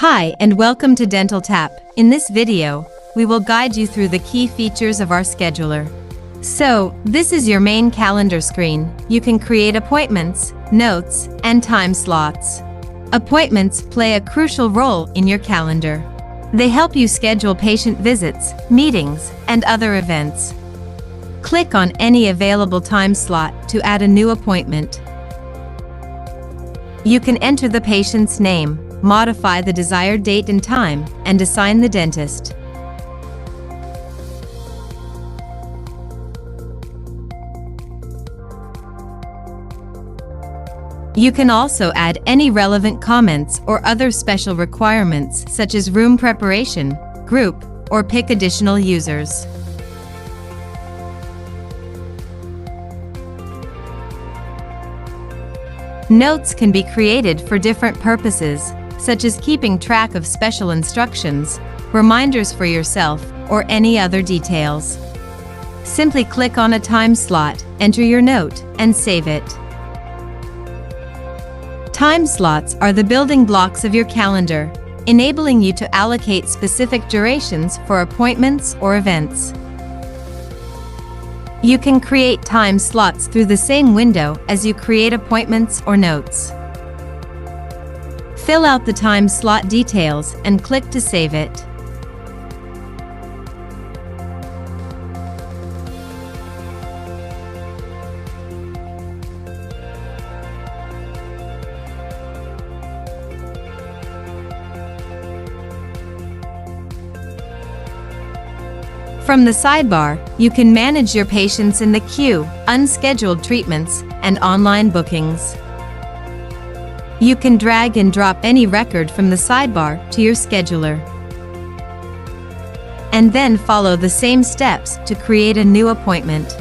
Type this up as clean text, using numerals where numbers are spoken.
Hi and welcome to Dentaltap. In this video, we will guide you through the key features of our scheduler. So, this is your main calendar screen. You can create appointments, notes, and time slots. Appointments play a crucial role in your calendar. They help you schedule patient visits, meetings, and other events. Click on any available time slot to add a new appointment. You can enter the patient's name, modify the desired date and time, and assign the dentist. You can also add any relevant comments or other special requirements such as room preparation, group, or pick additional users. Notes can be created for different purposes, such as keeping track of special instructions, reminders for yourself, or any other details. Simply click on a time slot, enter your note, and save it. Time slots are the building blocks of your calendar, enabling you to allocate specific durations for appointments or events. You can create time slots through the same window as you create appointments or notes. Fill out the time slot details and click to save it. From the sidebar, you can manage your patients in the queue, unscheduled treatments, and online bookings. You can drag and drop any record from the sidebar to your scheduler, and then follow the same steps to create a new appointment.